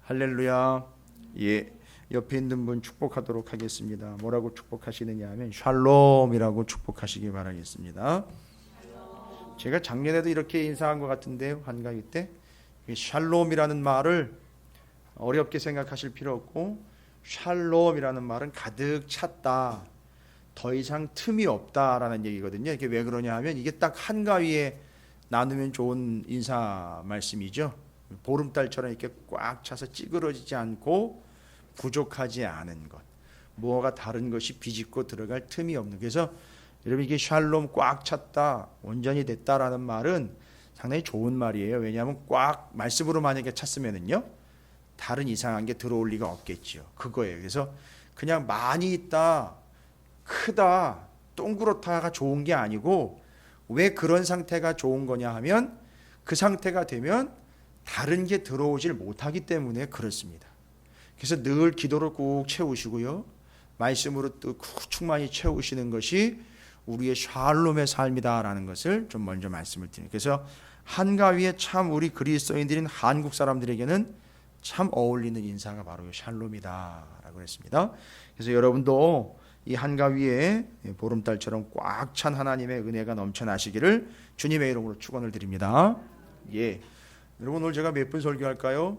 할렐루야. 예, 옆에 있는 분 축복하도록 하겠습니다. 뭐라고 축복하시느냐 하면 샬롬이라고 축복하시기 바라겠습니다. 제가 작년에도 이렇게 인사한 것 같은데요, 한가위 때. 샬롬이라는 말을 어렵게 생각하실 필요 없고, 샬롬이라는 말은 가득 찼다, 더 이상 틈이 없다라는 얘기거든요. 이게 왜 그러냐 하면 이게 딱 한가위에 나누면 좋은 인사 말씀이죠. 보름달처럼 이렇게 꽉 차서 찌그러지지 않고 부족하지 않은 것, 무엇가 다른 것이 비집고 들어갈 틈이 없는. 그래서 여러분, 이게 샬롬, 꽉 찼다, 온전히 됐다라는 말은 상당히 좋은 말이에요. 왜냐하면 꽉 말씀으로 만약에 찼으면은요, 다른 이상한 게 들어올 리가 없겠죠. 그거예요. 그래서 그냥 많이 있다, 크다, 동그랗다가 좋은 게 아니고, 왜 그런 상태가 좋은 거냐 하면 그 상태가 되면 다른 게 들어오질 못하기 때문에 그렇습니다. 그래서 늘 기도를 꾹 채우시고요, 말씀으로 또 충만히 채우시는 것이 우리의 샬롬의 삶이다라는 것을 좀 먼저 말씀을 드립니다. 그래서 한가위에 참 우리 그리스도인들인 한국 사람들에게는 참 어울리는 인사가 바로 샬롬이다라고 했습니다. 그래서 여러분도 이 한가위에 보름달처럼 꽉 찬 하나님의 은혜가 넘쳐나시기를 주님의 이름으로 축원을 드립니다. 예, 여러분, 오늘 제가 몇 분 설교할까요?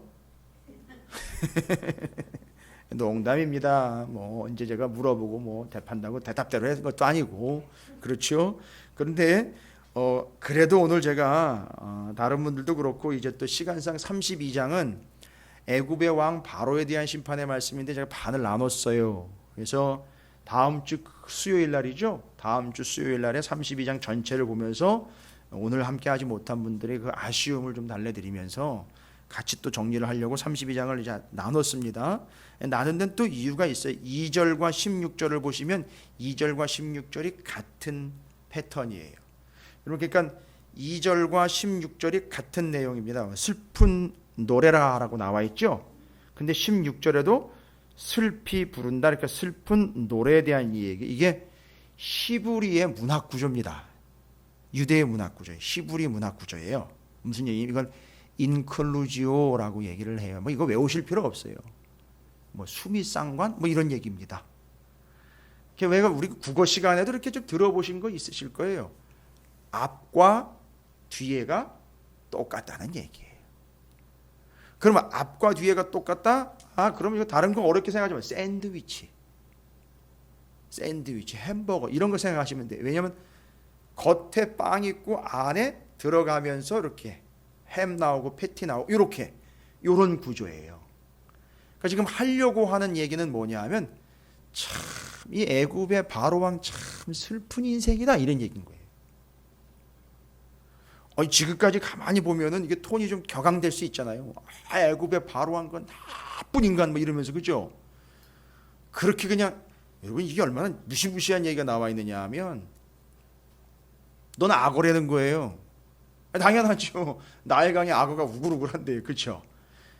농담입니다. 뭐 언제 제가 물어보고 뭐 대판다고 대답대로 하는 것도 아니고, 그렇죠? 그런데 그래도 오늘 제가 다른 분들도 그렇고 이제 또 시간상 32장은 애굽의 왕 바로에 대한 심판의 말씀인데 제가 반을 나눴어요. 그래서 다음 주 수요일 날이죠. 다음 주 수요일 날에 32장 전체를 보면서 오늘 함께 하지 못한 분들의 그 아쉬움을 좀 달래드리면서 같이 또 정리를 하려고 32장을 이제 나눴습니다. 나눈 데는 또 이유가 있어요. 2절과 16절을 보시면 2절과 16절이 같은 패턴이에요. 그러니까 2절과 16절이 같은 내용입니다. 슬픈 노래라라고 나와 있죠. 근데 16절에도 슬피 부른다, 그러니까 슬픈 노래에 대한 얘기. 이게 히브리의 문학 구조입니다. 유대의 문학 구조예요. 히브리 문학 구조예요. 무슨 얘기? 이건 인클루지오라고 얘기를 해요. 뭐 이거 외우실 필요 없어요. 뭐 수미상관 뭐 이런 얘기입니다. 왜 우리 국어 시간에도 이렇게 좀 들어보신 거 있으실 거예요. 앞과 뒤에가 똑같다는 얘기예요. 그러면 앞과 뒤에가 똑같다? 그럼 이거 다른 거 어렵게 생각하지 마세요. 샌드위치, 햄버거 이런 거 생각하시면 돼요. 왜냐하면 겉에 빵 있고 안에 들어가면서 이렇게 햄 나오고 패티 나오고 이렇게 이런 구조예요. 그러니까 지금 하려고 하는 얘기는 뭐냐 하면 참 이 애굽의 바로 왕 참 슬픈 인생이다, 이런 얘기인 거예요. 지금까지 가만히 보면은 이게 톤이 좀 격앙될 수 있잖아요. 애굽의 바로 왕 건 나쁜 인간 뭐 이러면서, 그죠? 그렇게 그냥, 여러분, 이게 얼마나 무시무시한 얘기가 나와 있느냐 하면 넌 악어라는 거예요. 당연하죠. 나의 강에 악어가 우글우글한데요, 그렇죠?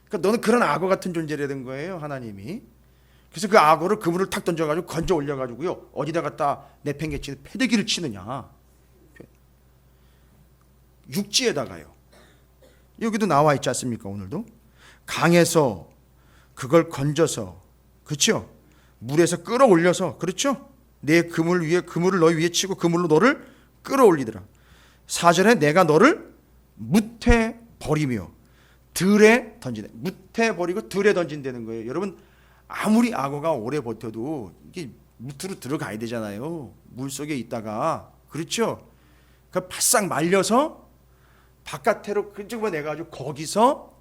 그러니까 너는 그런 악어 같은 존재라는 거예요, 하나님이. 그래서 그 악어를 그물을 탁 던져가지고 건져 올려가지고요, 어디다 갖다 내팽개치는 패대기를 치느냐. 육지에다가요. 여기도 나와 있지 않습니까? 오늘도 강에서 그걸 건져서, 그렇죠? 물에서 끌어올려서, 그렇죠? 내 그물 위에, 그물을 너 위에 치고 그물로 너를 끌어올리더라. 4절에 내가 너를 뭇에 버리며 들에 던지네. 뭇에 버리고 들에 던진다는 거예요. 여러분, 아무리 악어가 오래 버텨도 이게 뭇으로 들어가야 되잖아요. 물 속에 있다가, 그렇죠? 그 바싹 말려서 바깥으로 끈적여 내가지고 거기서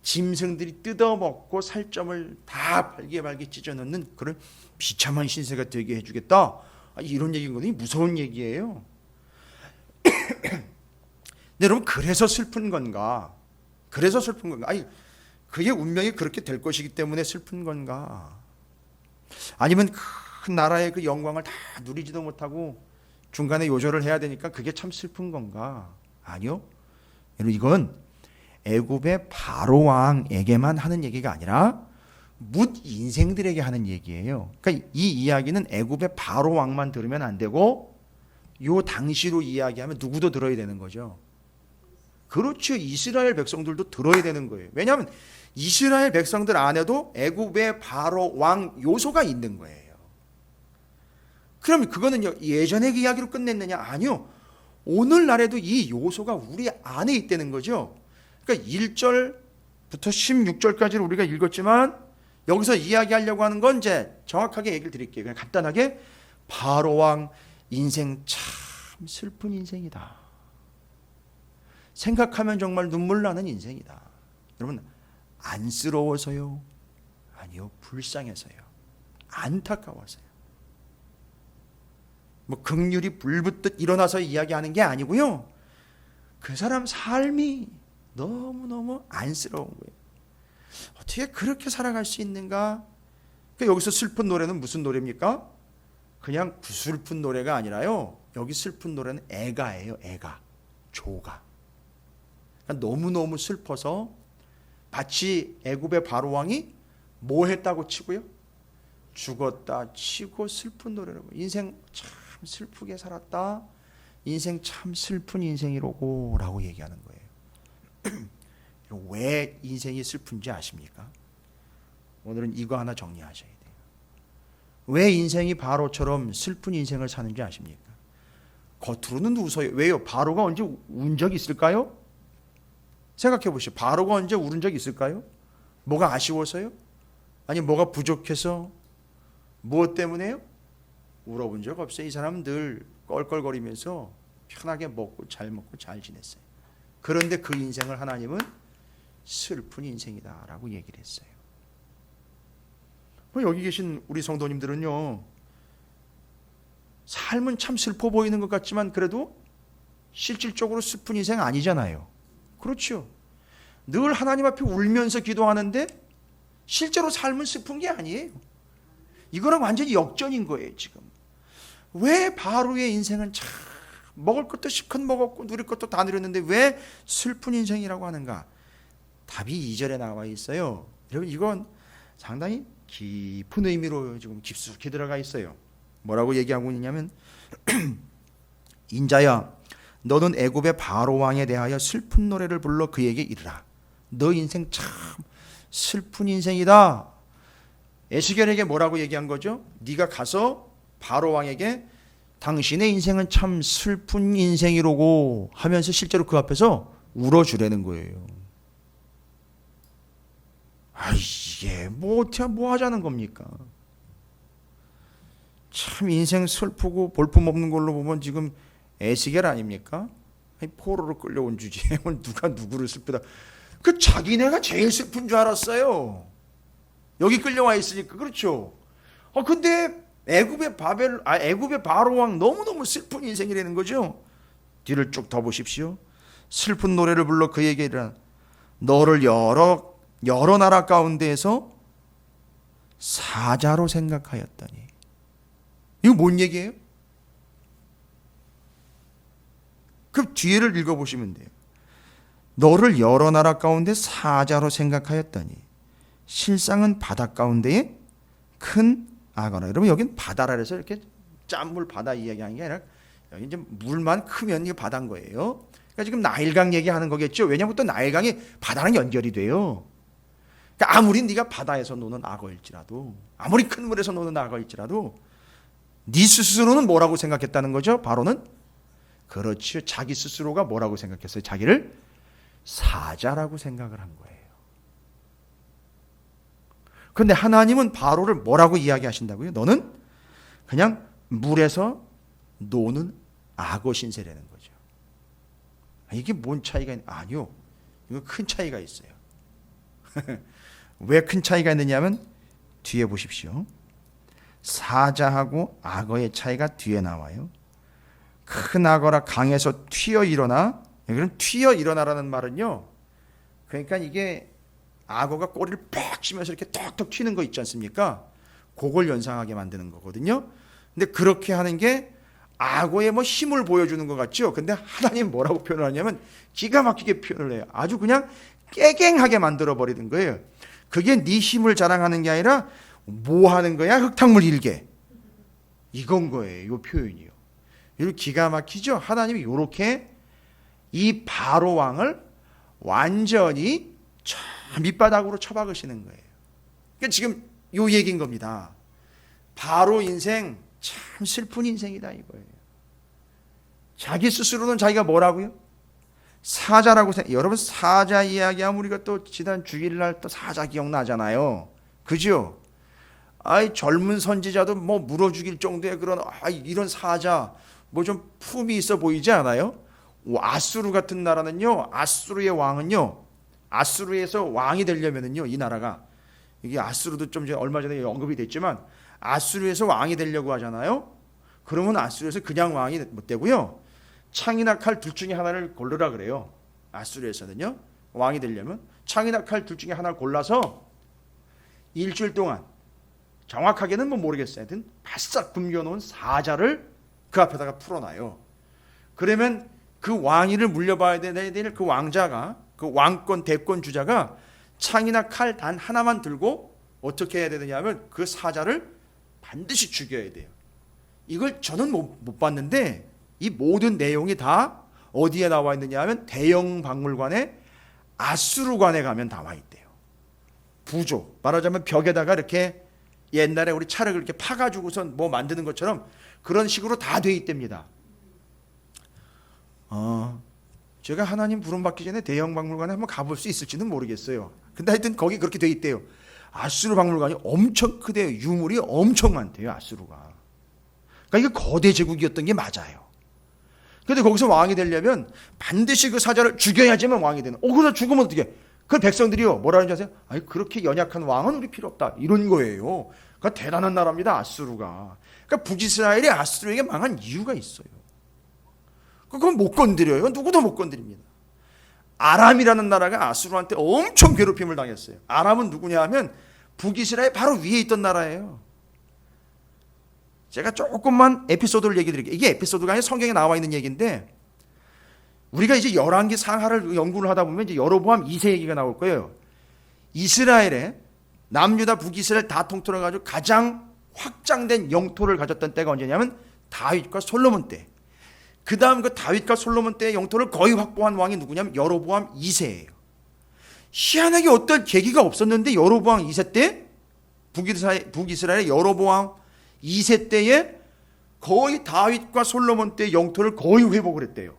짐승들이 뜯어먹고 살점을 다 발게 찢어넣는 그런 비참한 신세가 되게 해주겠다, 이런 얘기거든요. 무서운 얘기예요. 근데 여러분, 그래서 슬픈 건가? 아니, 그의 운명이 그렇게 될 것이기 때문에 슬픈 건가? 아니면 큰 나라의 그 영광을 다 누리지도 못하고 중간에 요절을 해야 되니까 그게 참 슬픈 건가? 아니요. 여러분, 이건 애굽의 바로 왕에게만 하는 얘기가 아니라 뭇 인생들에게 하는 얘기예요. 그러니까 이 이야기는 애굽의 바로 왕만 들으면 안 되고 요 당시로 이야기하면 누구도 들어야 되는 거죠. 그렇죠. 이스라엘 백성들도 들어야 되는 거예요. 왜냐하면 이스라엘 백성들 안에도 애굽의 바로 왕 요소가 있는 거예요. 그럼 그거는요, 예전의 이야기로 끝냈느냐? 아니요. 오늘날에도 이 요소가 우리 안에 있다는 거죠. 그러니까 1절부터 16절까지를 우리가 읽었지만 여기서 이야기하려고 하는 건 이제 정확하게 얘기를 드릴게요. 그냥 간단하게 바로 왕 인생 참 슬픈 인생이다. 생각하면 정말 눈물 나는 인생이다. 여러분, 안쓰러워서요? 아니요, 불쌍해서요. 안타까워서요. 뭐 긍휼이 불붙듯 일어나서 이야기하는 게 아니고요. 그 사람 삶이 너무너무 안쓰러운 거예요. 어떻게 그렇게 살아갈 수 있는가? 그러니까 여기서 슬픈 노래는 무슨 노래입니까? 그냥 구슬픈 노래가 아니라요. 여기 슬픈 노래는 애가예요. 애가. 조가. 그러니까 너무너무 슬퍼서 마치 애굽의 바로 왕이 뭐 했다고 치고요? 죽었다 치고 슬픈 노래라고. 인생 참 슬프게 살았다. 인생 참 슬픈 인생이로고 라고 얘기하는 거예요. 왜 인생이 슬픈지 아십니까? 오늘은 이거 하나 정리하셔야 돼요. 왜 인생이 바로처럼 슬픈 인생을 사는지 아십니까? 겉으로는 웃어요. 왜요? 바로가 언제 운 적이 있을까요? 생각해 보시죠. 바로가 언제 울은 적이 있을까요? 뭐가 아쉬워서요? 아니 뭐가 부족해서? 무엇 때문에요? 울어본 적 없어요. 이 사람은 늘 껄껄거리면서 편하게 먹고 잘 지냈어요. 그런데 그 인생을 하나님은 슬픈 인생이다라고 얘기를 했어요. 여기 계신 우리 성도님들은요, 삶은 참 슬퍼 보이는 것 같지만 그래도 실질적으로 슬픈 인생 아니잖아요. 그렇죠. 늘 하나님 앞에 울면서 기도하는데 실제로 삶은 슬픈 게 아니에요. 이거랑 완전히 역전인 거예요. 지금 왜 바로의 인생은 참 먹을 것도 실컷 먹었고 누릴 것도 다 누렸는데 왜 슬픈 인생이라고 하는가? 답이 2절에 나와 있어요. 여러분, 이건 상당히 깊은 의미로 지금 깊숙이 들어가 있어요. 뭐라고 얘기하고 있냐면 인자야, 너는 애굽의 바로 왕에 대하여 슬픈 노래를 불러 그에게 이르라. 너 인생 참 슬픈 인생이다. 에스겔에게 뭐라고 얘기한 거죠? 네가 가서 바로 왕에게 당신의 인생은 참 슬픈 인생이로고 하면서 실제로 그 앞에서 울어주라는 거예요. 이게 뭐 하자는 겁니까? 참 인생 슬프고 볼품없는 걸로 보면 지금 에스겔 아닙니까? 포로로 끌려온 주제에 누가 누구를 슬프다. 그 자기네가 제일 슬픈 줄 알았어요. 여기 끌려와 있으니까. 그렇죠. 근데 애굽의 바로 왕 너무너무 슬픈 인생이라는 거죠. 뒤를 쭉 더 보십시오. 슬픈 노래를 불러 그에게 이르라. 너를 여러 나라 가운데에서 사자로 생각하였더니. 이거 뭔 얘기예요? 그 뒤를 읽어보시면 돼요. 너를 여러 나라 가운데 사자로 생각하였더니 실상은 바다 가운데에 큰 악어라. 여러분, 여긴 바다라 해서 이렇게 짠물 바다 이야기하는 게 아니라 여기 이제 물만 크면 이게 바다인 거예요. 그러니까 지금 나일강 얘기하는 거겠죠. 왜냐하면 또 나일강이 바다랑 연결이 돼요. 그러니까 아무리 네가 바다에서 노는 악어일지라도, 아무리 큰 물에서 노는 악어일지라도 네 스스로는 뭐라고 생각했다는 거죠? 바로는 그렇죠. 자기 스스로가 뭐라고 생각했어요? 자기를 사자라고 생각을 한 거예요. 그런데 하나님은 바로를 뭐라고 이야기하신다고요? 너는 그냥 물에서 노는 악어 신세라는 거죠. 이게 뭔 차이가 아니요. 이거 큰 차이가 있어요. 왜 큰 차이가 있느냐면 뒤에 보십시오. 사자하고 악어의 차이가 뒤에 나와요. 큰 악어라 강에서 튀어 일어나. 여기는 튀어 일어나라는 말은요, 그러니까 이게 악어가 꼬리를 팍 치면서 이렇게 톡톡 튀는 거 있지 않습니까? 그걸 연상하게 만드는 거거든요. 근데 그렇게 하는 게 악어의 뭐 힘을 보여주는 것 같죠? 근데 하나님 뭐라고 표현을 하냐면 기가 막히게 표현을 해요. 아주 그냥 깨갱하게 만들어 버리는 거예요. 그게 네 힘을 자랑하는 게 아니라 뭐 하는 거야? 흙탕물 일개. 이건 거예요. 이 표현이요. 이거 기가 막히죠? 하나님이 이렇게 이 바로 왕을 완전히 밑바닥으로 쳐박으시는 거예요. 그러니까 지금 요 얘기인 겁니다. 바로 인생 참 슬픈 인생이다 이거예요. 자기 스스로는 자기가 뭐라고요? 사자라고 생각. 여러분 사자 이야기하면 우리가 또 지난 주일날 또 사자 기억나잖아요. 그죠? 아이 젊은 선지자도 뭐 물어 죽일 정도의 그런 이런 사자 뭐 좀 품이 있어 보이지 않아요? 아수르 같은 나라는요. 아수르의 왕은요. 아수르에서 왕이 되려면은요. 이 나라가 이게 아수르도 좀 얼마 전에 언급이 됐지만 아수르에서 왕이 되려고 하잖아요. 그러면 아수르에서 그냥 왕이 못 되고요. 창이나 칼 둘 중에 하나를 고르라 그래요. 아수르에서는요. 왕이 되려면 창이나 칼 둘 중에 하나를 골라서 일주일 동안 정확하게는 뭐 모르겠어요. 하여튼 바싹 굶겨놓은 사자를 그 앞에다가 풀어놔요. 그러면 그 왕위를 물려봐야 될 그 왕자가 그 왕권 대권 주자가 창이나 칼 단 하나만 들고 어떻게 해야 되느냐 하면 그 사자를 반드시 죽여야 돼요. 이걸 저는 못 봤는데 이 모든 내용이 다 어디에 나와 있느냐 하면 대영 박물관에 아수르관에 가면 나와 있대요. 부조 말하자면 벽에다가 이렇게 옛날에 우리 차를 이렇게 파가지고선 뭐 만드는 것처럼 그런 식으로 다 돼 있답니다. 제가 하나님 부름받기 전에 대형 박물관에 한번 가볼 수 있을지는 모르겠어요. 근데 하여튼 거기 그렇게 돼 있대요. 아수르 박물관이 엄청 크대요. 유물이 엄청 많대요. 아수르가. 그러니까 이게 거대 제국이었던 게 맞아요. 근데 거기서 왕이 되려면 반드시 그 사자를 죽여야지만 왕이 되는. 그러다 죽으면 어떻게? 그 백성들이요 뭐라는지 아세요? 아니 그렇게 연약한 왕은 우리 필요 없다 이런 거예요. 그러니까 대단한 나라입니다. 아수르가. 그러니까 북이스라엘이 아수르에게 망한 이유가 있어요. 그건 못 건드려요. 누구도 못 건드립니다. 아람이라는 나라가 아수르한테 엄청 괴롭힘을 당했어요. 아람은 누구냐 하면 북이스라엘 바로 위에 있던 나라예요. 제가 조금만 에피소드를 얘기 드릴게요. 이게 에피소드가 아니라 성경에 나와 있는 얘기인데 우리가 이제 열왕기 상하를 연구를 하다 보면 이제 여로보암 2세 얘기가 나올 거예요. 이스라엘의 남유다 북이스라엘 다 통틀어 가지고 가장 확장된 영토를 가졌던 때가 언제냐면 다윗과 솔로몬 때. 그 다음 그 다윗과 솔로몬 때의 영토를 거의 확보한 왕이 누구냐면 여로보암 2세예요. 희한하게 어떤 계기가 없었는데 여로보암 2세 때 북이스라엘의 여로보암 2세 때에 거의 다윗과 솔로몬 때의 영토를 거의 회복을 했대요.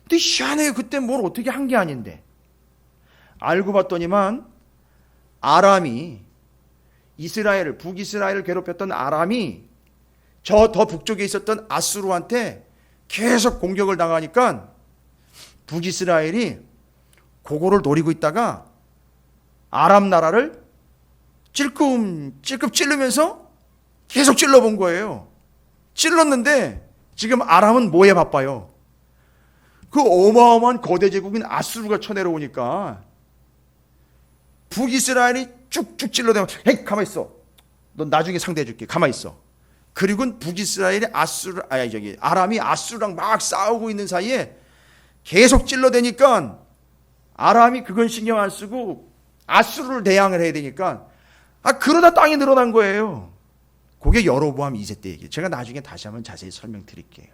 근데 희한해요. 그때 뭘 어떻게 한 게 아닌데. 알고 봤더니만 아람이 북이스라엘을 괴롭혔던 아람이 저 더 북쪽에 있었던 아수르한테 계속 공격을 당하니까 북이스라엘이 그거를 노리고 있다가 아람 나라를 찔끔 찌르면서 계속 찔러본 거예요. 찔렀는데 지금 아람은 뭐에 바빠요? 그 어마어마한 거대 제국인 아수르가 쳐내려오니까 북이스라엘이 쭉쭉 찔러대면 헤이 가만히 있어. 넌 나중에 상대해줄게. 가만히 있어. 그리고 북이스라엘이 아람이 아수르랑 막 싸우고 있는 사이에 계속 찔러대니까 아람이 그건 신경 안 쓰고 아수르를 대항을 해야 되니까 그러다 땅이 늘어난 거예요. 그게 여로보암 2세 때 얘기. 제가 나중에 다시 한번 자세히 설명드릴게요.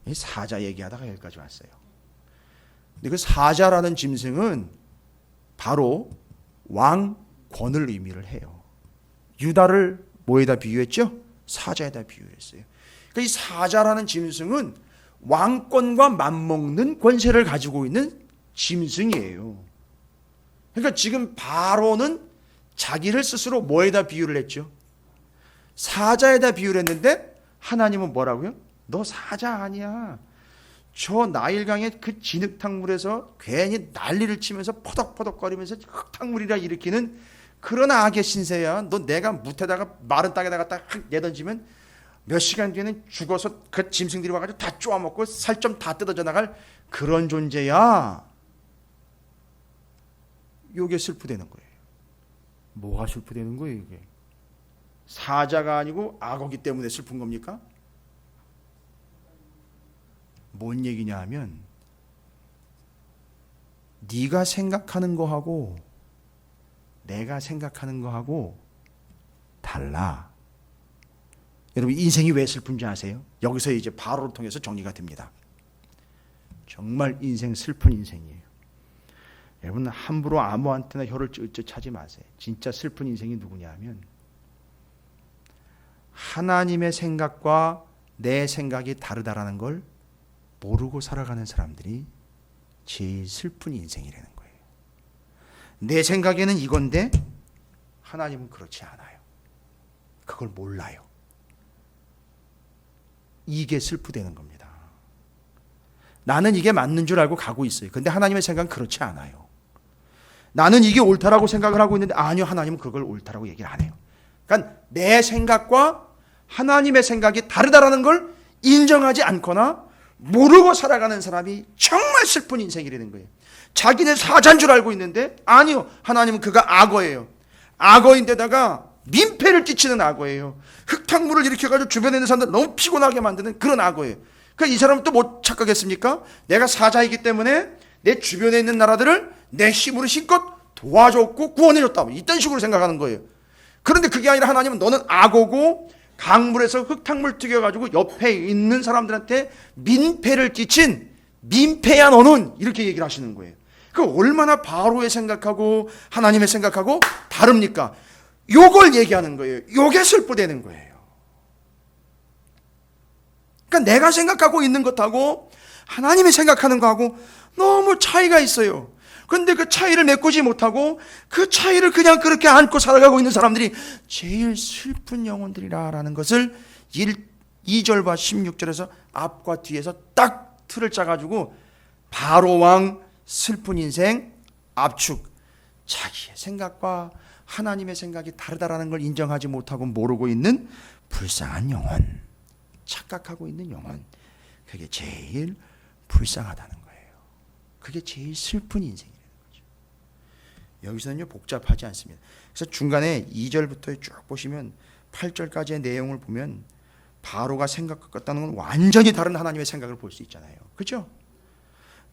이 사자 얘기하다가 여기까지 왔어요. 근데 그 사자라는 짐승은 바로 왕권을 의미를 해요. 유다를 뭐에다 비유했죠? 사자에다 비유했어요. 그러니까 이 사자라는 짐승은 왕권과 맞먹는 권세를 가지고 있는 짐승이에요. 그러니까 지금 바로는 자기를 스스로 뭐에다 비유를 했죠? 사자에다 비유를 했는데 하나님은 뭐라고요? 너 사자 아니야. 저 나일강의 그 진흙탕물에서 괜히 난리를 치면서 퍼덕퍼덕거리면서 흙탕물이라 일으키는 그런 악의 신세야. 너 내가 무태다가 마른 땅에다가 딱 내던지면 몇 시간 뒤에는 죽어서 그 짐승들이 와가지고 다 쪼아먹고 살 좀 다 뜯어져 나갈 그런 존재야. 이게 슬프다는 거예요. 뭐가 슬프다는 거예요 이게? 사자가 아니고 악어기 때문에 슬픈 겁니까? 뭔 얘기냐 하면 네가 생각하는 거하고 내가 생각하는 거하고 달라. 여러분 인생이 왜 슬픈지 아세요? 여기서 이제 바로를 통해서 정리가 됩니다. 정말 인생 슬픈 인생이에요. 여러분 함부로 아무한테나 혀를 ጭ쯧하지 마세요. 진짜 슬픈 인생이 누구냐면 하나님의 생각과 내 생각이 다르다라는 걸 모르고 살아가는 사람들이 제일 슬픈 인생이라는 거예요. 내 생각에는 이건데 하나님은 그렇지 않아요. 그걸 몰라요. 이게 슬프다는 겁니다. 나는 이게 맞는 줄 알고 가고 있어요. 근데 하나님의 생각은 그렇지 않아요. 나는 이게 옳다라고 생각을 하고 있는데 아니요, 하나님은 그걸 옳다라고 얘기를 안 해요. 그러니까 내 생각과 하나님의 생각이 다르다라는 걸 인정하지 않거나 모르고 살아가는 사람이 정말 슬픈 인생이라는 거예요. 자기는 사자인 줄 알고 있는데 아니요, 하나님은 그가 악어예요. 악어인데다가 민폐를 끼치는 악어예요. 흙탕물을 일으켜가지고 주변에 있는 사람들 너무 피곤하게 만드는 그런 악어예요. 그러니까 이 사람은 또 뭐 착각했습니까? 내가 사자이기 때문에 내 주변에 있는 나라들을 내 힘으로 힘껏 도와줬고 구원해줬다, 이딴 식으로 생각하는 거예요. 그런데 그게 아니라 하나님은 너는 악어고 강물에서 흙탕물 튀겨가지고 옆에 있는 사람들한테 민폐를 끼친 민폐야 너는, 이렇게 얘기를 하시는 거예요. 그 얼마나 바로의 생각하고 하나님의 생각하고 다릅니까? 요걸 얘기하는 거예요. 요게 슬프다는 거예요. 그러니까 내가 생각하고 있는 것하고 하나님이 생각하는 거하고 너무 차이가 있어요. 그런데 그 차이를 메꾸지 못하고 그 차이를 그냥 그렇게 안고 살아가고 있는 사람들이 제일 슬픈 영혼들이라는 것을 2절과 16절에서 앞과 뒤에서 딱 틀을 짜가지고 바로 왕 슬픈 인생 압축, 자기의 생각과 하나님의 생각이 다르다라는 걸 인정하지 못하고 모르고 있는 불쌍한 영혼, 착각하고 있는 영혼, 그게 제일 불쌍하다는 거예요. 그게 제일 슬픈 인생이라는 거죠. 여기서는요 복잡하지 않습니다. 그래서 중간에 2절부터 쭉 보시면 8절까지의 내용을 보면 바로가 생각했다는 건 완전히 다른 하나님의 생각을 볼 수 있잖아요. 그렇죠?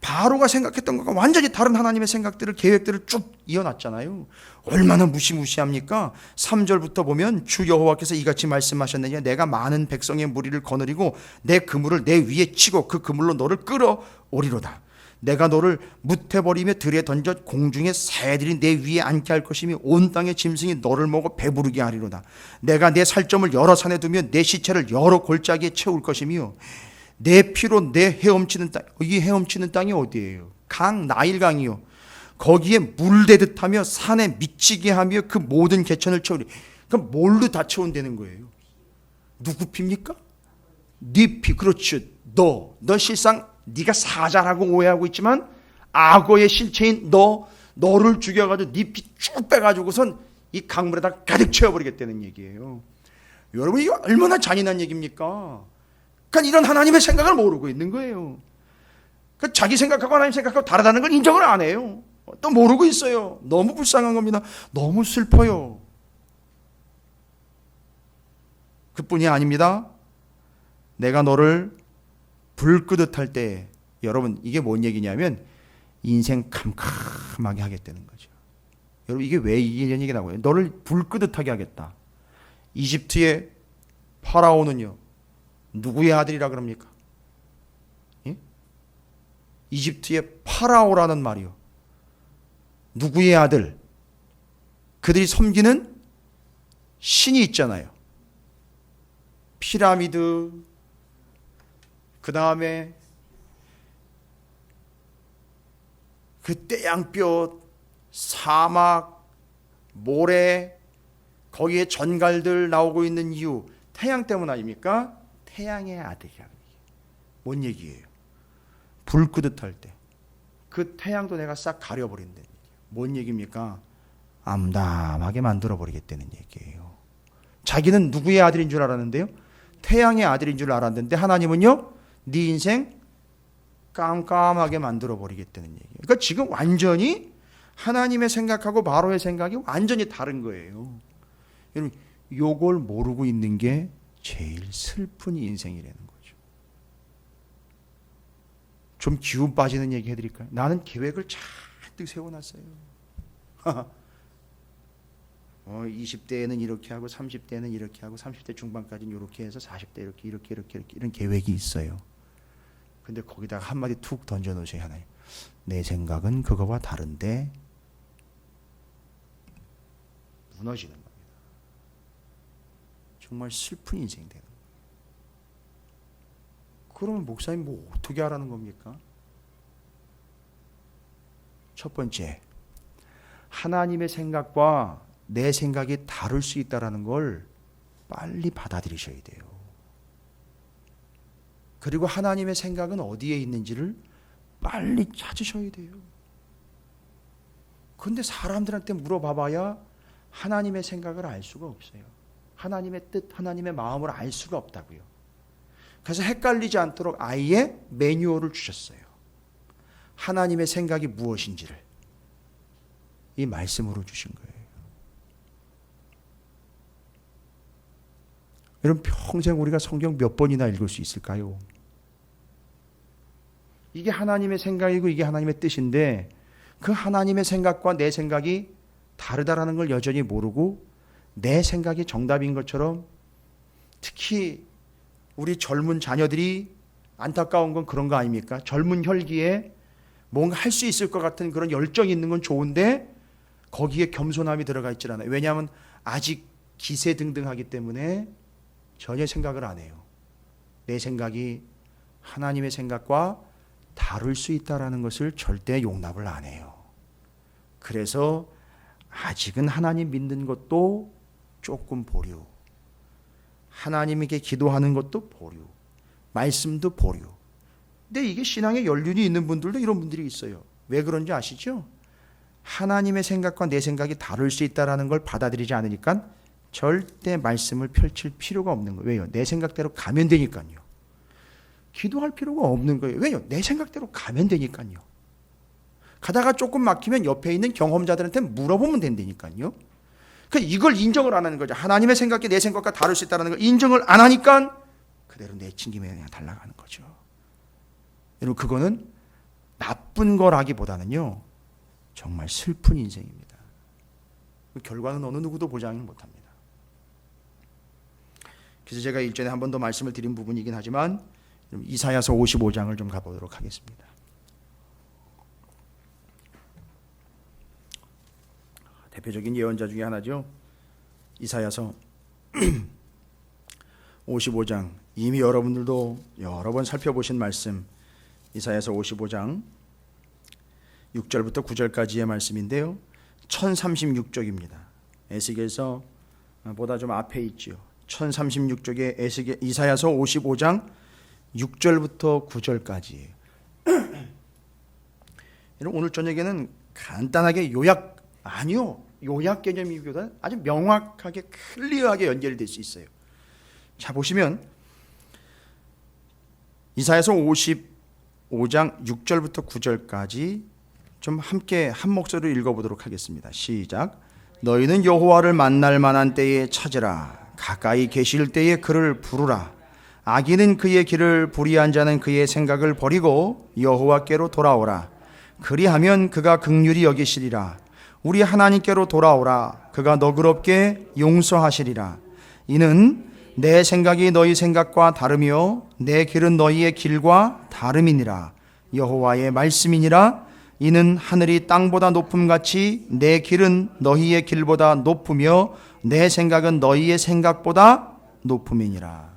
바로가 생각했던 것과 완전히 다른 하나님의 생각들을, 계획들을 쭉 이어놨잖아요. 얼마나 무시무시합니까? 3절부터 보면 주 여호와께서 이같이 말씀하셨느냐, 내가 많은 백성의 무리를 거느리고 내 그물을 내 위에 치고 그 그물로 너를 끌어오리로다. 내가 너를 무태버리며 들에 던져 공중의 새들이 내 위에 앉게 할 것이며 온 땅의 짐승이 너를 먹어 배부르게 하리로다. 내가 내 살점을 여러 산에 두며 내 시체를 여러 골짜기에 채울 것이며 내 피로 내 헤엄치는 땅, 이 헤엄치는 땅이 어디예요? 강, 나일강이요. 거기에 물대듯 하며 산에 미치게 하며 그 모든 개천을 채우리. 그럼 뭘로 다 채운다는 거예요? 누구 피입니까? 네 피. 그렇죠. 너 실상 네가 사자라고 오해하고 있지만 악어의 실체인 너를 죽여가지고 네 피 쭉 빼가지고선 이 강물에다 가득 채워버리겠다는 얘기예요. 여러분 이거 얼마나 잔인한 얘기입니까? 그러니까 이런 하나님의 생각을 모르고 있는 거예요. 그러니까 자기 생각하고 하나님 생각하고 다르다는 걸 인정을 안 해요. 또 모르고 있어요. 너무 불쌍한 겁니다. 너무 슬퍼요. 그뿐이 아닙니다. 내가 너를 불 끄듯 할 때, 여러분 이게 뭔 얘기냐면 인생 캄캄하게 하겠다는 거죠. 여러분 이게 왜 이런 얘기 나와요? 너를 불 끄듯 하게 하겠다. 이집트의 파라오는요 누구의 아들이라 그럽니까? 예? 이집트의 파라오라는 말이요, 누구의 아들? 그들이 섬기는 신이 있잖아요. 피라미드, 그 다음에 그 태양볕, 사막, 모래, 거기에 전갈들 나오고 있는 이유, 태양 때문 아닙니까? 태양의 아들이라는 얘기예요. 뭔 얘기예요? 불 끄듯 할 때 그 태양도 내가 싹 가려버린다는 얘기예요. 뭔 얘기입니까? 암담하게 만들어버리겠다는 얘기예요. 자기는 누구의 아들인 줄 알았는데요, 태양의 아들인 줄 알았는데 하나님은요 네 인생 깜깜하게 만들어버리겠다는 얘기예요. 그러니까 지금 완전히 하나님의 생각하고 바로의 생각이 완전히 다른 거예요. 여러분 요걸 모르고 있는 게 제일 슬픈 인생이라는 거죠. 좀 기운 빠지는 얘기 해드릴까요? 나는 계획을 잔뜩 세워놨어요. 20대에는 이렇게 하고 30대에는 이렇게 하고 30대 중반까지는 이렇게 해서 40대 이렇게 이런 계획이 있어요. 근데 거기다가 한마디 툭 던져놓으세요. 하나님, 내 생각은 그거와 다른데, 무너지는 겁니다. 정말 슬픈 인생이 되는 거예요. 그러면 목사님 뭐 어떻게 하라는 겁니까? 첫 번째, 하나님의 생각과 내 생각이 다를 수 있다는 걸 빨리 받아들이셔야 돼요. 그리고 하나님의 생각은 어디에 있는지를 빨리 찾으셔야 돼요. 그런데 사람들한테 물어봐봐야 하나님의 생각을 알 수가 없어요. 하나님의 뜻, 하나님의 마음을 알 수가 없다고요. 그래서 헷갈리지 않도록 아예 매뉴얼을 주셨어요. 하나님의 생각이 무엇인지를 이 말씀으로 주신 거예요. 여러분, 평생 우리가 성경 몇 번이나 읽을 수 있을까요? 이게 하나님의 생각이고 이게 하나님의 뜻인데 그 하나님의 생각과 내 생각이 다르다라는 걸 여전히 모르고 내 생각이 정답인 것처럼, 특히 우리 젊은 자녀들이 안타까운 건 그런 거 아닙니까? 젊은 혈기에 뭔가 할 수 있을 것 같은 그런 열정이 있는 건 좋은데 거기에 겸손함이 들어가 있질 않아요. 왜냐하면 아직 기세등등하기 때문에 전혀 생각을 안 해요. 내 생각이 하나님의 생각과 다를 수 있다는 것을 절대 용납을 안 해요. 그래서 아직은 하나님 믿는 것도 조금 보류, 하나님에게 기도하는 것도 보류, 말씀도 보류. 근데 이게 신앙에 연륜이 있는 분들도 이런 분들이 있어요. 왜 그런지 아시죠? 하나님의 생각과 내 생각이 다를 수 있다는 걸 받아들이지 않으니까 절대 말씀을 펼칠 필요가 없는 거예요. 왜요? 내 생각대로 가면 되니까요. 기도할 필요가 없는 거예요. 왜요? 내 생각대로 가면 되니까요. 가다가 조금 막히면 옆에 있는 경험자들한테 물어보면 된다니까요. 그러니까 이걸 인정을 안 하는 거죠. 하나님의 생각이 내 생각과 다를 수 있다는 걸 인정을 안 하니까 그대로 내친김에 그냥 달라가는 거죠. 여러분, 그거는 나쁜 거라기보다는요, 정말 슬픈 인생입니다. 그 결과는 어느 누구도 보장을 못합니다. 그래서 제가 일전에 한 번 더 말씀을 드린 부분이긴 하지만 이사야서 55장을 좀 가보도록 하겠습니다. 대표적인 예언자 중에 하나죠. 이사야서 55장, 이미 여러분들도 여러 번 살펴보신 말씀, 이사야서 55장 6절부터 9절까지의 말씀인데요. 1036쪽입니다. 에스겔서 보다 좀 앞에 있죠. 1036쪽에 이사야서 55장 6절부터 9절까지예요. 오늘 저녁에는 간단하게 요약 개념이기보다 아주 명확하게 클리어하게 연결될 수 있어요. 자, 보시면 이사야서 55장 6절부터 9절까지 좀 함께 한 목소리로 읽어보도록 하겠습니다. 시작. 너희는 여호와를 만날 만한 때에 찾으라. 가까이 계실 때에 그를 부르라. 악인은 그의 길을 불의한 자는 그의 생각을 버리고 여호와께로 돌아오라. 그리하면 그가 긍휼히 여기시리라. 우리 하나님께로 돌아오라. 그가 너그럽게 용서하시리라. 이는 내 생각이 너희 생각과 다르며 내 길은 너희의 길과 다름이니라. 여호와의 말씀이니라. 이는 하늘이 땅보다 높음같이 내 길은 너희의 길보다 높으며 내 생각은 너희의 생각보다 높음이니라.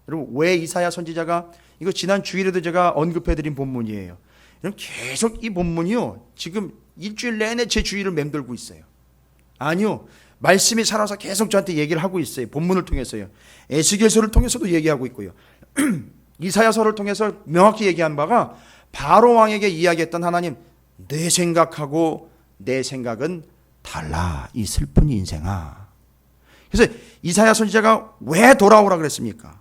여러분, 왜 이사야 선지자가, 이거 지난 주일에도 제가 언급해드린 본문이에요. 여러분, 계속 이 본문이요, 지금 일주일 내내 제 주위를 맴돌고 있어요. 아니요, 말씀이 살아서 계속 저한테 얘기를 하고 있어요. 본문을 통해서요. 에스겔서를 통해서도 얘기하고 있고요. 이사야서를 통해서 명확히 얘기한 바가 바로 왕에게 이야기했던 하나님, 내 생각하고 내 생각은 달라, 이 슬픈 인생아. 그래서 이사야 선지자가 왜 돌아오라 그랬습니까?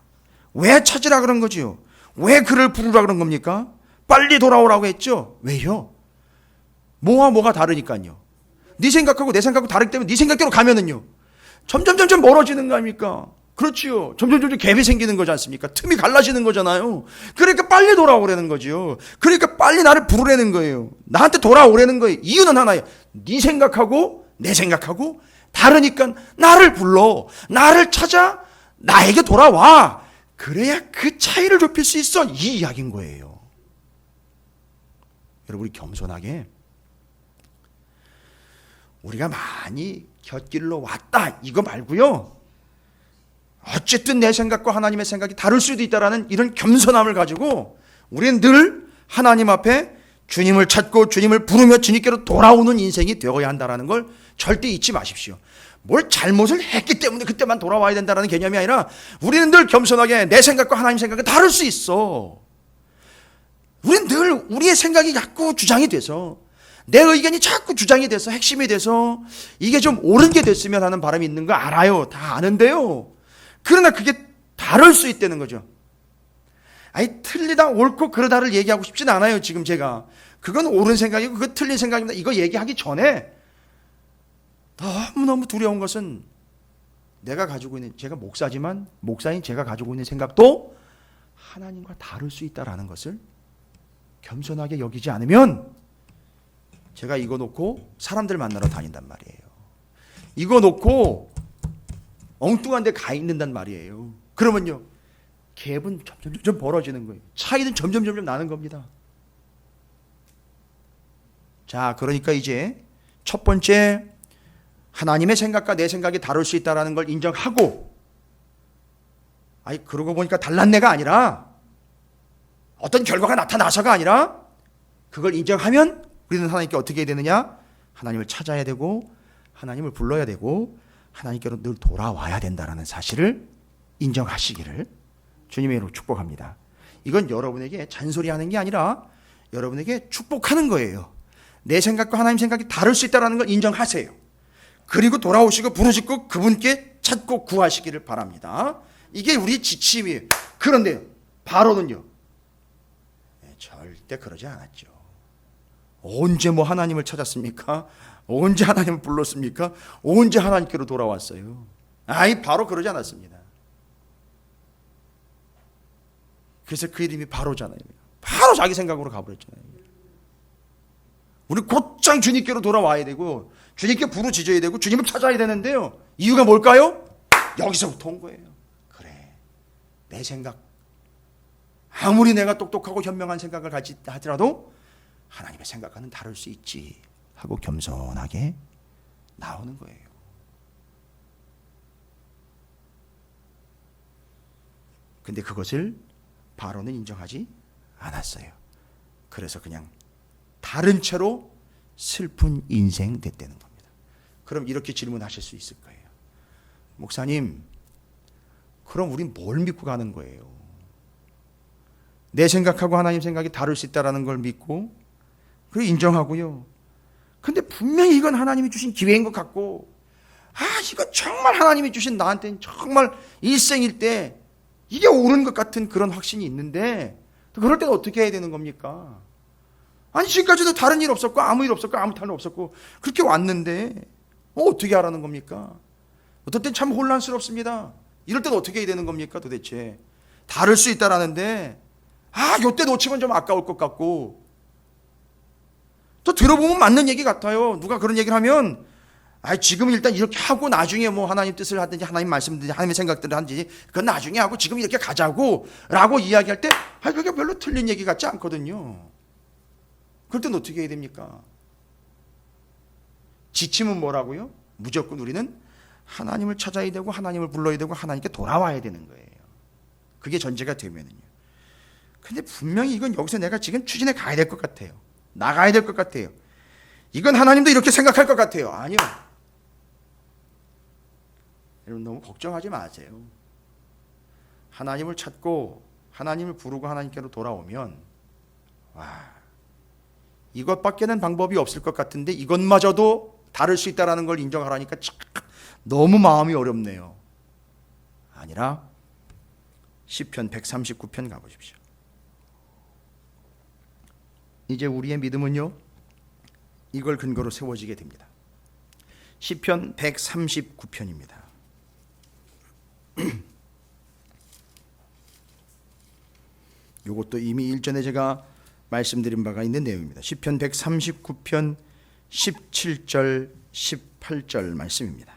왜 찾으라 그런 거지요? 왜 그를 부르라 그런 겁니까? 빨리 돌아오라고 했죠. 왜요? 뭐와 뭐가 다르니까요. 네 생각하고 내 생각하고 다르기 때문에 네 생각대로 가면은요, 점점 멀어지는 거 아닙니까? 그렇지요. 점점 갭이 생기는 거지 않습니까? 틈이 갈라지는 거잖아요. 그러니까 빨리 돌아오라는 거지요. 그러니까 빨리 나를 부르라는 거예요. 나한테 돌아오라는 거예요. 이유는 하나예요. 네 생각하고 내 생각하고 다르니까 나를 불러, 나를 찾아, 나에게 돌아와. 그래야 그 차이를 좁힐 수 있어. 이 이야기인 거예요. 여러분, 우리 겸손하게 우리가 많이 곁길로 왔다 이거 말고요, 어쨌든 내 생각과 하나님의 생각이 다를 수도 있다라는 이런 겸손함을 가지고 우리는 늘 하나님 앞에 주님을 찾고 주님을 부르며 주님께로 돌아오는 인생이 되어야 한다는 걸 절대 잊지 마십시오. 뭘 잘못을 했기 때문에 그때만 돌아와야 된다는 개념이 아니라 우리는 늘 겸손하게 내 생각과 하나님 생각이 다를 수 있어. 우리는 늘 우리의 생각이 자꾸 주장이 돼서, 내 의견이 자꾸 주장이 돼서 핵심이 돼서 이게 좀 옳은 게 됐으면 하는 바람이 있는 거 알아요. 다 아는데요. 그러나 그게 다를 수 있다는 거죠. 아니, 틀리다 옳고 그러다를 얘기하고 싶진 않아요. 지금 제가 그건 옳은 생각이고 그건 틀린 생각입니다 이거 얘기하기 전에 너무너무 두려운 것은 내가 가지고 있는, 제가 목사지만 목사인 제가 가지고 있는 생각도 하나님과 다를 수 있다는 것을 겸손하게 여기지 않으면, 제가 이거 놓고 사람들 만나러 다닌단 말이에요. 이거 놓고 엉뚱한 데 가 있는단 말이에요. 그러면요, 갭은 점점 벌어지는 거예요. 차이는 점점 나는 겁니다. 자, 그러니까 이제 첫 번째, 하나님의 생각과 내 생각이 다를 수 있다는 걸 인정하고, 아니 그러고 보니까 달랐네가 아니라, 어떤 결과가 나타나서가 아니라, 그걸 인정하면 우리는 하나님께 어떻게 해야 되느냐? 하나님을 찾아야 되고 하나님을 불러야 되고 하나님께로 늘 돌아와야 된다는 사실을 인정하시기를 주님의 이름으로 축복합니다. 이건 여러분에게 잔소리하는 게 아니라 여러분에게 축복하는 거예요. 내 생각과 하나님 생각이 다를 수 있다는 걸 인정하세요. 그리고 돌아오시고 부르짖고 그분께 찾고 구하시기를 바랍니다. 이게 우리 지침이에요. 그런데요, 바로는요, 절대 그러지 않았죠. 언제 뭐 하나님을 찾았습니까? 언제 하나님을 불렀습니까? 언제 하나님께로 돌아왔어요? 아이, 바로 그러지 않았습니다. 그래서 그 이름이 바로잖아요. 바로 자기 생각으로 가버렸잖아요. 우리 곧장 주님께로 돌아와야 되고 주님께 부르짖어야 되고 주님을 찾아야 되는데요, 이유가 뭘까요? 여기서부터 온 거예요. 그래, 내 생각, 아무리 내가 똑똑하고 현명한 생각을 가지 하더라도 하나님의 생각과는 다를 수 있지 하고 겸손하게 나오는 거예요. 근데 그것을 바로는 인정하지 않았어요. 그래서 그냥 다른 채로 슬픈 인생 됐다는 겁니다. 그럼 이렇게 질문하실 수 있을 거예요. 목사님, 그럼 우린 뭘 믿고 가는 거예요? 내 생각하고 하나님 생각이 다를 수 있다는 걸 믿고, 그리고 인정하고요. 근데 분명히 이건 하나님이 주신 기회인 것 같고, 이거 정말 하나님이 주신 나한테는 정말 일생일 때 이게 옳은 것 같은 그런 확신이 있는데, 그럴 때는 어떻게 해야 되는 겁니까? 아니, 지금까지도 다른 일 없었고 아무 일 없었고 아무 탈 없었고 그렇게 왔는데 어떻게 하라는 겁니까? 어떨 땐 참 혼란스럽습니다. 이럴 때는 어떻게 해야 되는 겁니까 도대체? 다를 수 있다라는데 요때 놓치면 좀 아까울 것 같고, 또 들어보면 맞는 얘기 같아요. 누가 그런 얘기를 하면 지금 일단 이렇게 하고 나중에 뭐 하나님 뜻을 하든지 하나님 말씀든지 하나님의 생각들을 하든지 그건 나중에 하고 지금 이렇게 가자고 라고 이야기할 때 그게 별로 틀린 얘기 같지 않거든요. 그럴 땐 어떻게 해야 됩니까? 지침은 뭐라고요? 무조건 우리는 하나님을 찾아야 되고 하나님을 불러야 되고 하나님께 돌아와야 되는 거예요. 그게 전제가 되면은요. 근데 분명히 이건 여기서 내가 지금 추진해 가야 될 것 같아요. 나가야 될 것 같아요. 이건 하나님도 이렇게 생각할 것 같아요. 아니요. 여러분 너무 걱정하지 마세요. 하나님을 찾고 하나님을 부르고 하나님께로 돌아오면 이것밖에는 방법이 없을 것 같은데 이것마저도 다를 수 있다는 걸 인정하라니까 참 너무 마음이 어렵네요. 아니라 시편 139편 가보십시오. 이제 우리의 믿음은요, 이걸 근거로 세워지게 됩니다. 시편 139편입니다. 이것도 이미 일전에 제가 말씀드린 바가 있는 내용입니다. 시편 139편 17절 18절 말씀입니다.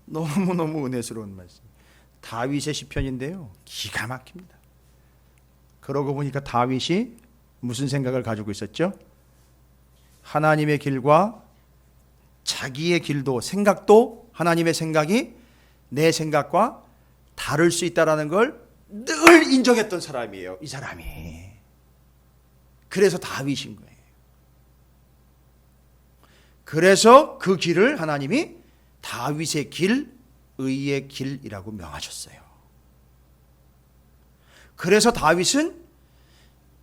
너무너무 은혜스러운 말씀. 다윗의 시편인데요. 기가 막힙니다. 그러고 보니까 다윗이 무슨 생각을 가지고 있었죠? 하나님의 길과 자기의 길도 생각도 하나님의 생각이 내 생각과 다를 수 있다는 걸 늘 인정했던 사람이에요. 이 사람이. 그래서 다윗인 거예요. 그래서 그 길을 하나님이 다윗의 길, 의의 길이라고 명하셨어요. 그래서 다윗은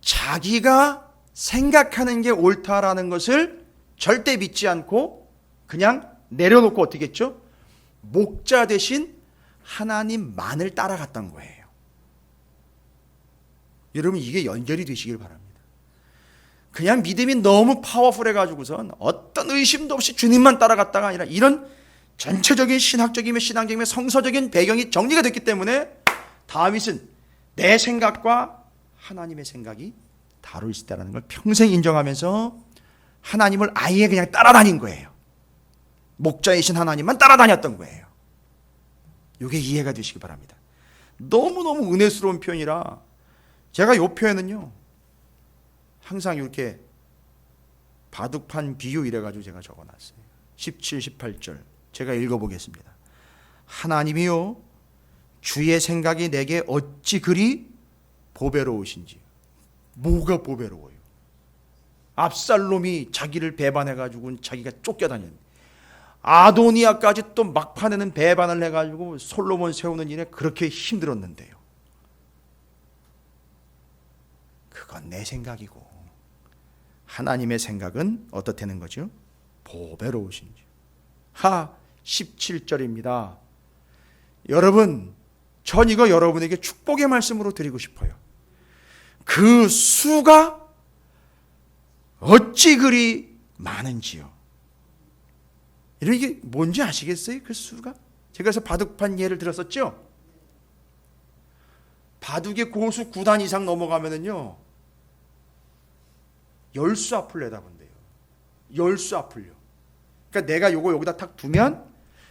자기가 생각하는 게 옳다라는 것을 절대 믿지 않고 그냥 내려놓고 어떻게 했죠? 목자 대신 하나님만을 따라갔던 거예요. 여러분 이게 연결이 되시길 바랍니다. 그냥 믿음이 너무 파워풀해가지고선 어떤 의심도 없이 주님만 따라갔다가 아니라 이런 전체적인 신학적이며 신앙적이며 성서적인 배경이 정리가 됐기 때문에 다윗은 내 생각과 하나님의 생각이 다를 수 있다는 걸 평생 인정하면서 하나님을 아예 그냥 따라다닌 거예요. 목자이신 하나님만 따라다녔던 거예요. 이게 이해가 되시기 바랍니다. 너무너무 은혜스러운 표현이라 제가 이 표현은요 항상 이렇게 바둑판 비유 이래가지고 제가 적어놨어요. 17, 18절 제가 읽어보겠습니다. 하나님이요 주의 생각이 내게 어찌 그리 보배로우신지. 뭐가 보배로워요? 압살롬이 자기를 배반해가지고 자기가 쫓겨다녔는데 아도니아까지 또 막판에는 배반을 해가지고 솔로몬 세우는 일에 그렇게 힘들었는데요. 그건 내 생각이고 하나님의 생각은 어떻다는 거죠? 보배로우신지. 17절입니다. 여러분, 전 이거 여러분에게 축복의 말씀으로 드리고 싶어요. 그 수가 어찌 그리 많은지요. 여러분 이게 뭔지 아시겠어요? 그 수가? 제가 그래서 바둑판 예를 들었었죠. 바둑의 고수 9단 이상 넘어가면은요 10수 앞을 내다본대요. 10수 앞을요. 그러니까 내가 요거 여기다 탁 두면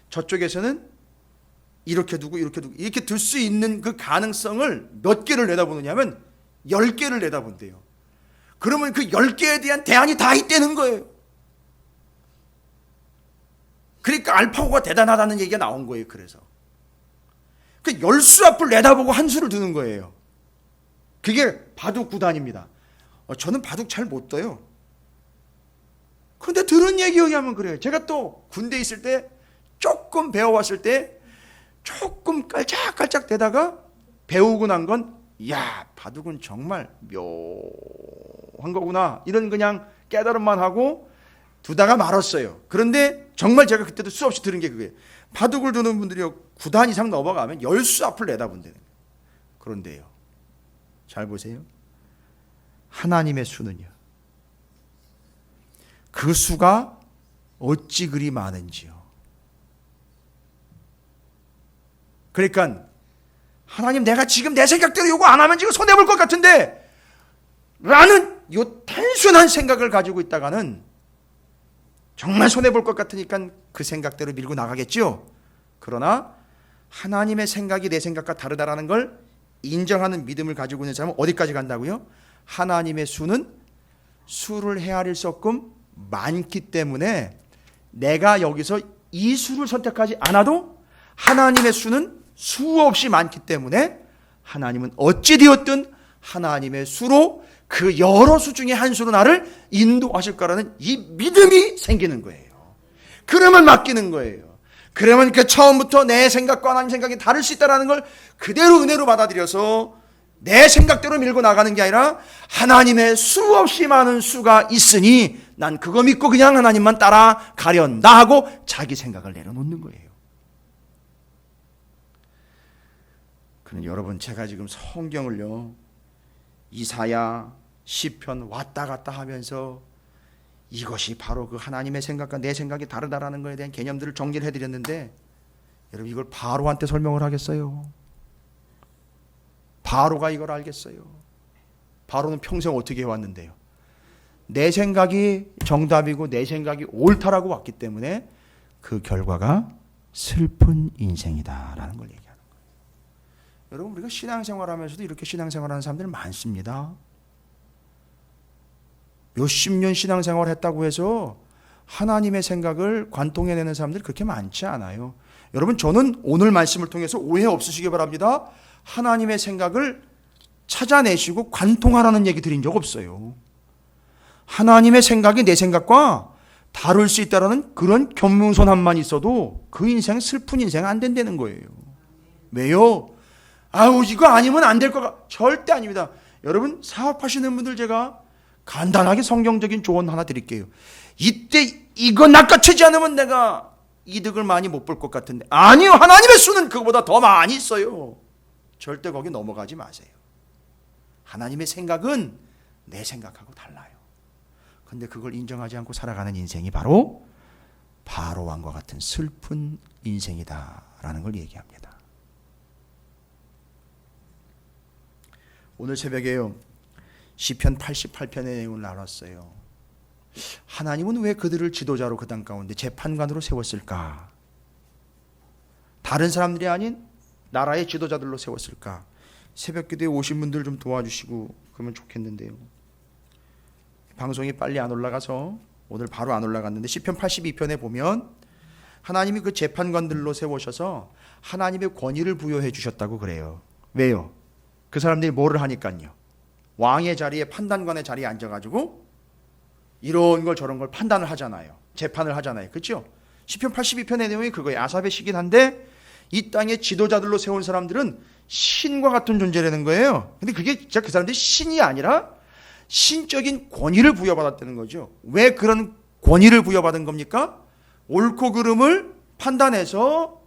저쪽에서는 이렇게 두고 이렇게 두고 이렇게 둘 수 있는 그 가능성을 몇 개를 내다보느냐 하면 10개를 내다본대요. 그러면 그 10개에 대한 대안이 다 있다는 거예요. 그러니까 알파고가 대단하다는 얘기가 나온 거예요. 그래서 그 10수 앞을 내다보고 한 수를 두는 거예요. 그게 바둑 9단입니다. 저는 바둑 잘 못 둬요. 그런데 들은 얘기에 의하면 그래요. 제가 또 군대 있을 때 조금 배워왔을 때 조금 깔짝깔짝 대다가 배우고 난 건 야 바둑은 정말 묘한 거구나 이런 그냥 깨달음만 하고 두다가 말았어요. 그런데 정말 제가 그때도 수없이 들은 게 그거예요. 바둑을 두는 분들이 9단 이상 넘어가면 10수 앞을 내다본다는 거예요. 그런데요 잘 보세요. 하나님의 수는요 그 수가 어찌 그리 많은지요. 그러니까 하나님 내가 지금 내 생각대로 요거 안 하면 지금 손해볼 것 같은데 라는 요 단순한 생각을 가지고 있다가는 정말 손해볼 것 같으니까 그 생각대로 밀고 나가겠죠. 그러나 하나님의 생각이 내 생각과 다르다라는 걸 인정하는 믿음을 가지고 있는 사람은 어디까지 간다고요? 하나님의 수는 수를 헤아릴 수 없금 많기 때문에 내가 여기서 이 수를 선택하지 않아도 하나님의 수는 수없이 많기 때문에 하나님은 어찌 되었든 하나님의 수로 그 여러 수 중에 한 수로 나를 인도하실 거라는 이 믿음이 생기는 거예요. 그러면 맡기는 거예요. 그러면 그 처음부터 내 생각과 하나님 생각이 다를 수 있다는 걸 그대로 은혜로 받아들여서 내 생각대로 밀고 나가는 게 아니라 하나님의 수없이 많은 수가 있으니 난 그거 믿고 그냥 하나님만 따라가련다 하고 자기 생각을 내려놓는 거예요. 그럼 여러분 제가 지금 성경을요 이사야 시편 왔다 갔다 하면서 이것이 바로 그 하나님의 생각과 내 생각이 다르다라는 것에 대한 개념들을 정리를 해드렸는데 여러분 이걸 바로한테 설명을 하겠어요? 바로가 이걸 알겠어요? 바로는 평생 어떻게 해왔는데요? 내 생각이 정답이고 내 생각이 옳다라고 왔기 때문에 그 결과가 슬픈 인생이다라는 걸 얘기하는 거예요. 여러분 우리가 신앙생활하면서도 이렇게 신앙생활하는 사람들 많습니다. 몇십 년 신앙생활 했다고 해서 하나님의 생각을 관통해내는 사람들이 그렇게 많지 않아요. 여러분 저는 오늘 말씀을 통해서 오해 없으시기 바랍니다. 하나님의 생각을 찾아내시고 관통하라는 얘기 드린 적 없어요. 하나님의 생각이 내 생각과 다를 수 있다는 그런 겸손함만 있어도 그 인생 슬픈 인생 안 된다는 거예요. 왜요? 아우 이거 아니면 안 될 거가 절대 아닙니다. 여러분 사업하시는 분들 제가 간단하게 성경적인 조언 하나 드릴게요. 이때 이거 낚아채지 않으면 내가 이득을 많이 못 볼 것 같은데 아니요 하나님의 수는 그거보다 더 많이 있어요. 절대 거기 넘어가지 마세요. 하나님의 생각은 내 생각하고 달라요. 근데 그걸 인정하지 않고 살아가는 인생이 바로 바로왕과 같은 슬픈 인생이다라는 걸 얘기합니다. 오늘 새벽에요 시편 88편의 내용을 나눴어요. 하나님은 왜 그들을 지도자로 그 땅 가운데 재판관으로 세웠을까? 다른 사람들이 아닌 나라의 지도자들로 세웠을까? 새벽기도에 오신 분들 좀 도와주시고 그러면 좋겠는데요. 방송이 빨리 안 올라가서 오늘 바로 안 올라갔는데 시편 82편에 보면 하나님이 그 재판관들로 세우셔서 하나님의 권위를 부여해 주셨다고 그래요. 왜요? 그 사람들이 뭐를 하니까요. 왕의 자리에 판단관의 자리에 앉아가지고 이런 걸 저런 걸 판단을 하잖아요. 재판을 하잖아요. 그렇죠? 시편 82편의 내용이 그거예요. 아삽의 시긴 한데 이 땅의 지도자들로 세운 사람들은 신과 같은 존재라는 거예요. 근데 그게 진짜 그 사람들이 신이 아니라 신적인 권위를 부여받았다는 거죠. 왜 그런 권위를 부여받은 겁니까? 옳고 그름을 판단해서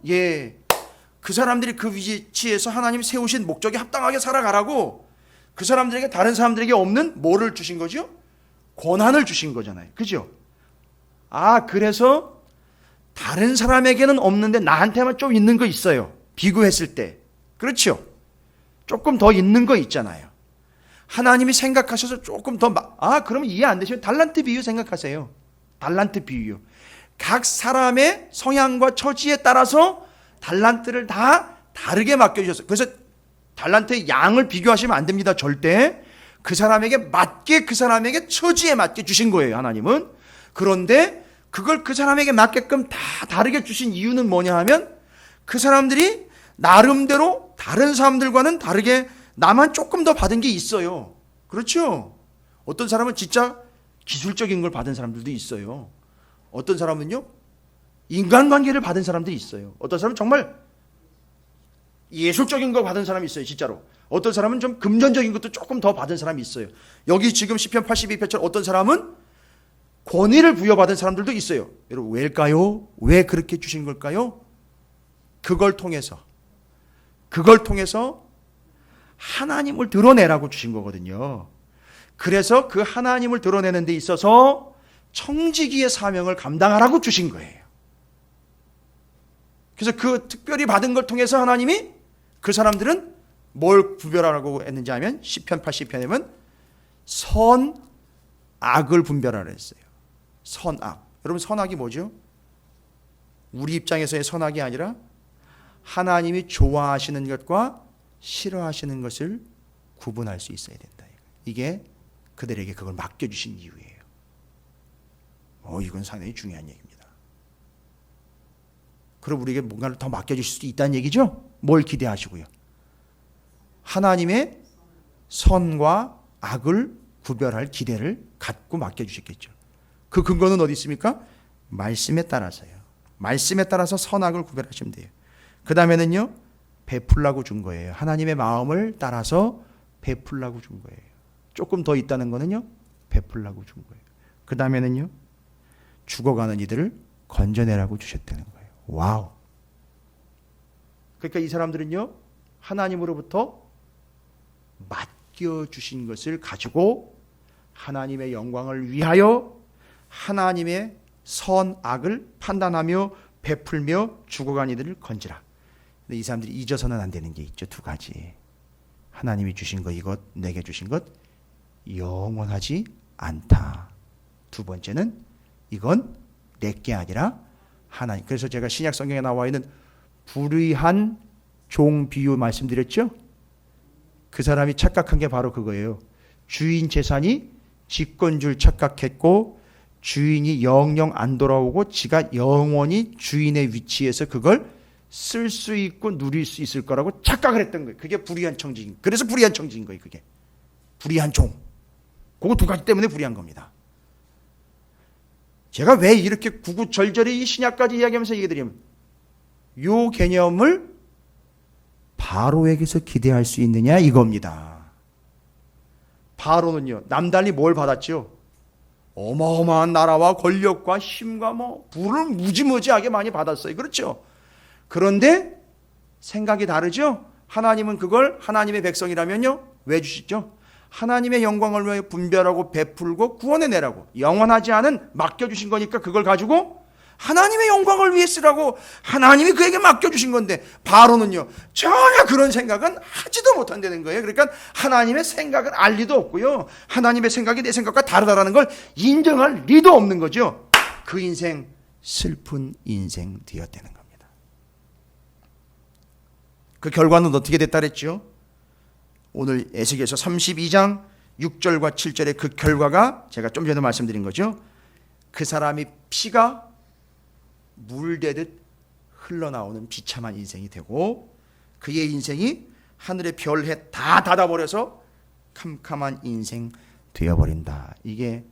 그 사람들이 그 위치에서 하나님이 세우신 목적에 합당하게 살아가라고 그 사람들에게 다른 사람들에게 없는 뭐를 주신 거죠? 권한을 주신 거잖아요. 그죠? 그래서 다른 사람에게는 없는데 나한테만 좀 있는 거 있어요. 비교했을 때. 그렇죠? 조금 더 있는 거 있잖아요. 하나님이 생각하셔서 조금 더 그러면 이해 안 되시면 달란트 비유 생각하세요. 달란트 비유. 각 사람의 성향과 처지에 따라서 달란트를 다 다르게 맡겨주셨어요. 그래서 달란트의 양을 비교하시면 안 됩니다. 절대. 그 사람에게 맞게 그 사람에게 처지에 맞게 주신 거예요. 하나님은. 그런데 그걸 그 사람에게 맞게끔 다 다르게 주신 이유는 뭐냐 하면 그 사람들이 나름대로 다른 사람들과는 다르게 나만 조금 더 받은 게 있어요. 그렇죠? 어떤 사람은 진짜 기술적인 걸 받은 사람들도 있어요. 어떤 사람은요 인간관계를 받은 사람들이 있어요. 어떤 사람은 정말 예술적인 거 받은 사람이 있어요. 진짜로. 어떤 사람은 좀 금전적인 것도 조금 더 받은 사람이 있어요. 여기 지금 시편 82편처럼 어떤 사람은 권위를 부여받은 사람들도 있어요. 여러분 왜일까요? 왜 그렇게 주신 걸까요? 그걸 통해서 하나님을 드러내라고 주신 거거든요. 그래서 그 하나님을 드러내는 데 있어서 청지기의 사명을 감당하라고 주신 거예요. 그래서 그 특별히 받은 걸 통해서 하나님이 그 사람들은 뭘 구별하라고 했는지 하면 시편 80편에 보면 선, 악을 분별하라 했어요. 선악. 여러분 선악이 뭐죠? 우리 입장에서의 선악이 아니라 하나님이 좋아하시는 것과 싫어하시는 것을 구분할 수 있어야 된다. 이게 그들에게 그걸 맡겨주신 이유예요. 이건 상당히 중요한 얘기입니다. 그럼 우리에게 뭔가를 더 맡겨주실 수도 있다는 얘기죠? 뭘 기대하시고요? 하나님의 선과 악을 구별할 기대를 갖고 맡겨주셨겠죠. 그 근거는 어디 있습니까? 말씀에 따라서요. 말씀에 따라서 선악을 구별하시면 돼요. 그 다음에는요, 베풀라고 준 거예요. 하나님의 마음을 따라서 베풀라고 준 거예요. 조금 더 있다는 거는요, 베풀라고 준 거예요. 그 다음에는요, 죽어가는 이들을 건져내라고 주셨다는 거예요. 와우. 그러니까 이 사람들은요, 하나님으로부터 맡겨주신 것을 가지고 하나님의 영광을 위하여 하나님의 선악을 판단하며 베풀며 죽어간 이들을 건지라. 근데 이 사람들이 잊어서는 안 되는 게 있죠. 두 가지. 하나님이 주신 것 이것, 내게 주신 것 영원하지 않다. 두 번째는 이건 내게 아니라 하나님. 그래서 제가 신약 성경에 나와 있는 불의한 종 비유 말씀드렸죠? 그 사람이 착각한 게 바로 그거예요. 주인 재산이 지건 줄 착각했고 주인이 영영 안 돌아오고 지가 영원히 주인의 위치에서 그걸 쓸 수 있고 누릴 수 있을 거라고 착각을 했던 거예요. 그게 불의한 청지인. 그래서 불의한 청지인 거예요. 그게 불의한 종. 그거 두 가지 때문에 불의한 겁니다. 제가 왜 이렇게 구구절절히 이 신약까지 이야기하면서 얘기드리면 이 개념을 바로에게서 기대할 수 있느냐 이겁니다. 바로는요 남달리 뭘 받았죠? 어마어마한 나라와 권력과 힘과 부를 무지무지하게 많이 받았어요. 그렇죠? 그런데 생각이 다르죠? 하나님은 그걸 하나님의 백성이라면요 왜 주시죠? 하나님의 영광을 위하여 분별하고 베풀고 구원해내라고 영원하지 않은 맡겨주신 거니까 그걸 가지고 하나님의 영광을 위해 쓰라고 하나님이 그에게 맡겨주신 건데 바로는요 전혀 그런 생각은 하지도 못한다는 거예요. 그러니까 하나님의 생각을 알 리도 없고요. 하나님의 생각이 내 생각과 다르다는 걸 인정할 리도 없는 거죠. 그 인생 슬픈 인생 되었다는 겁니다. 그 결과는 어떻게 됐다 그랬죠? 오늘 에스겔서 32장 6절과 7절의 그 결과가 제가 좀 전에 말씀드린 거죠. 그 사람이 피가 물대듯 흘러나오는 비참한 인생이 되고 그의 인생이 하늘의 별해 다 닫아버려서 캄캄한 인생 되어버린다. 이게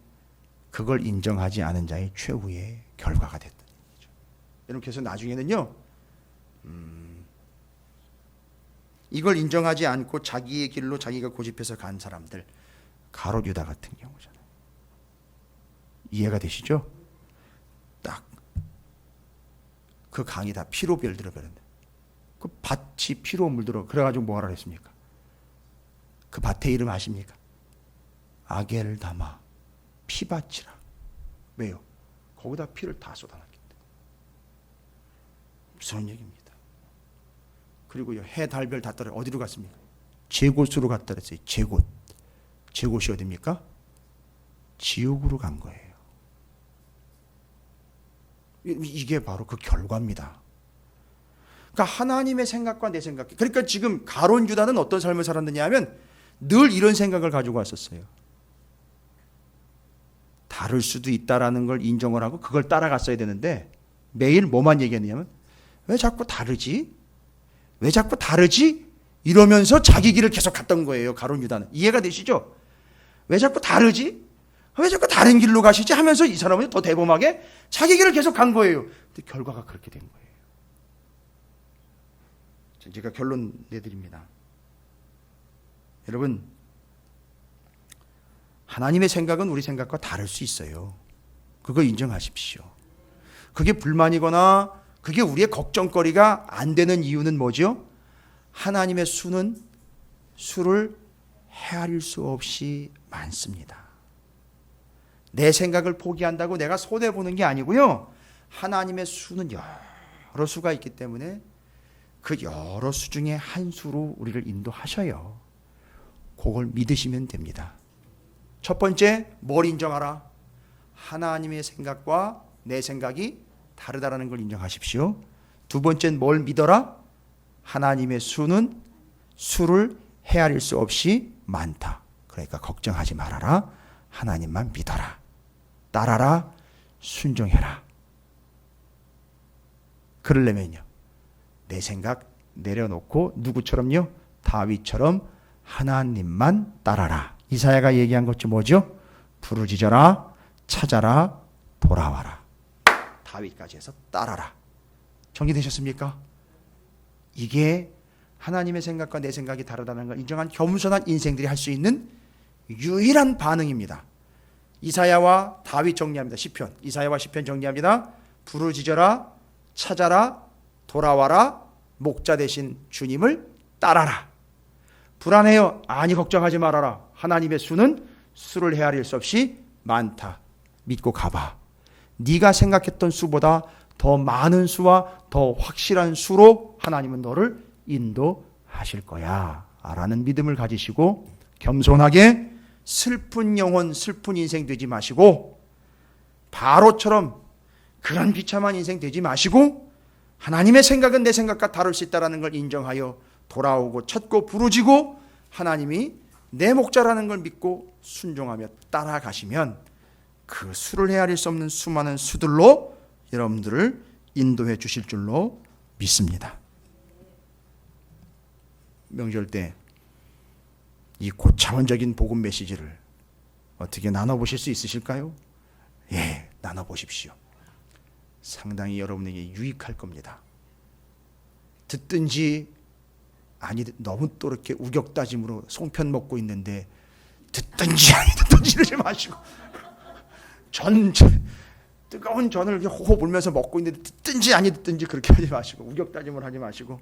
그걸 인정하지 않은 자의 최후의 결과가 됐다는 얘기죠. 여러분 그래서 나중에는요 이걸 인정하지 않고 자기의 길로 자기가 고집해서 간 사람들 가롯 유다 같은 경우잖아요. 이해가 되시죠? 딱 그 강이 다 피로 별들어 버렸는데 그 밭이 피로 물들어 그래가지고 뭐하라 했습니까? 그 밭의 이름 아십니까? 아겔다마 피밭이라. 왜요? 거기다 피를 다 쏟아놨기 때문에. 무서운 얘기입니다. 그리고요 해 달별 다 떨어 어디로 갔습니까? 제곳으로 갔다 그랬어요. 제곳. 제곳이 어디입니까? 지옥으로 간 거예요. 이게 바로 그 결과입니다. 그러니까 하나님의 생각과 내 생각. 그러니까 지금 가룟 유다는 어떤 삶을 살았느냐 하면 늘 이런 생각을 가지고 왔었어요. 다를 수도 있다라는 걸 인정을 하고 그걸 따라갔어야 되는데 매일 뭐만 얘기했냐면 왜 자꾸 다르지? 왜 자꾸 다르지? 이러면서 자기 길을 계속 갔던 거예요. 가룟 유다는. 이해가 되시죠? 왜 자꾸 다르지? 왜 자꾸 다른 길로 가시지? 하면서 이 사람은 더 대범하게 자기 길을 계속 간 거예요. 근데 결과가 그렇게 된 거예요. 제가 결론 내드립니다. 여러분, 하나님의 생각은 우리 생각과 다를 수 있어요. 그거 인정하십시오. 그게 불만이거나 그게 우리의 걱정거리가 안 되는 이유는 뭐죠? 하나님의 수를 헤아릴 수 없이 많습니다. 내 생각을 포기한다고 내가 손해보는 게 아니고요. 하나님의 수는 여러 수가 있기 때문에 그 여러 수 중에 한 수로 우리를 인도하셔요. 그걸 믿으시면 됩니다. 첫 번째, 뭘 인정하라? 하나님의 생각과 내 생각이 다르다라는 걸 인정하십시오. 두 번째는 뭘 믿어라? 하나님의 수를 헤아릴 수 없이 많다. 그러니까 걱정하지 말아라. 하나님만 믿어라. 따라라. 순종해라. 그러려면요. 내 생각 내려놓고 누구처럼요? 다윗처럼 하나님만 따라라. 이사야가 얘기한 것이 뭐죠? 부르짖어라. 찾아라. 돌아와라. 다윗까지 해서 따라라. 정리되셨습니까? 이게 하나님의 생각과 내 생각이 다르다는 걸 인정한 겸손한 인생들이 할 수 있는 유일한 반응입니다. 이사야와 다윗 정리합니다. 시편. 이사야와 시편 정리합니다. 부르짖어라. 찾아라. 돌아와라. 목자 되신 주님을 따라라. 불안해요. 아니 걱정하지 말아라. 하나님의 수를 헤아릴 수 없이 많다. 믿고 가봐. 네가 생각했던 수보다 더 많은 수와 더 확실한 수로 하나님은 너를 인도하실 거야 라는 믿음을 가지시고 겸손하게 슬픈 영혼, 슬픈 인생 되지 마시고 바로처럼 그런 비참한 인생 되지 마시고 하나님의 생각은 내 생각과 다를 수 있다는 걸 인정하여 돌아오고 찾고 부르짖고 하나님이 내 목자라는 걸 믿고 순종하며 따라가시면 그 수를 헤아릴 수 없는 수많은 수들로 여러분들을 인도해 주실 줄로 믿습니다. 명절 때 이 고차원적인 복음 메시지를 어떻게 나눠보실 수 있으실까요? 예, 나눠보십시오. 상당히 여러분에게 유익할 겁니다. 듣든지 아니 너무 또 이렇게 우격다짐으로 송편 먹고 있는데 듣든지 아니 듣든지 이러지 마시고 뜨거운 전을 이렇게 호호 불면서 먹고 있는데 듣든지 아니 듣든지 그렇게 하지 마시고 우격다짐을 하지 마시고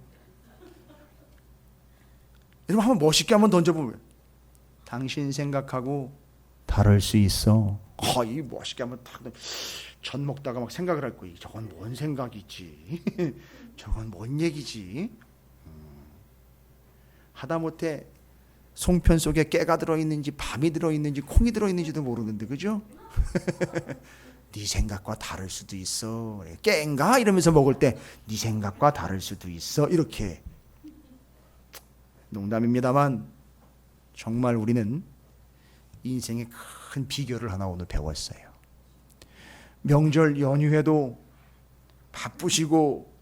여러분 한번 멋있게 한번 던져보면 당신 생각하고 다를 수 있어. 이 멋있게 한번 딱 전 먹다가 막 생각을 할 거예요. 저건 뭔 생각이지? 저건 뭔 얘기지? 하다못해 송편 속에 깨가 들어있는지 밤이 들어있는지 콩이 들어있는지도 모르는데 그죠? 네 생각과 다를 수도 있어. 깨인가? 이러면서 먹을 때 네 생각과 다를 수도 있어. 이렇게. 농담입니다만 정말 우리는 인생의 큰 비결을 하나 오늘 배웠어요. 명절 연휴에도 바쁘시고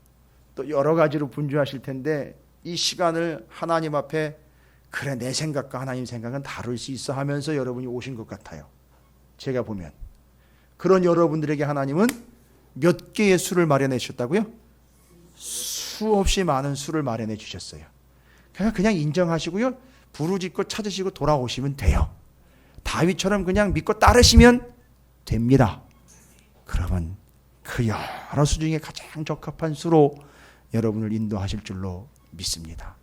또 여러 가지로 분주하실 텐데 이 시간을 하나님 앞에 그래 내 생각과 하나님 생각은 다를 수 있어 하면서 여러분이 오신 것 같아요. 제가 보면 그런 여러분들에게 하나님은 몇 개의 수를 마련해 주셨다고요? 수없이 많은 수를 마련해 주셨어요. 그냥 인정하시고요. 부르짖고 찾으시고 돌아오시면 돼요. 다윗처럼 그냥 믿고 따르시면 됩니다. 그러면 그 여러 수 중에 가장 적합한 수로 여러분을 인도하실 줄로 믿습니다.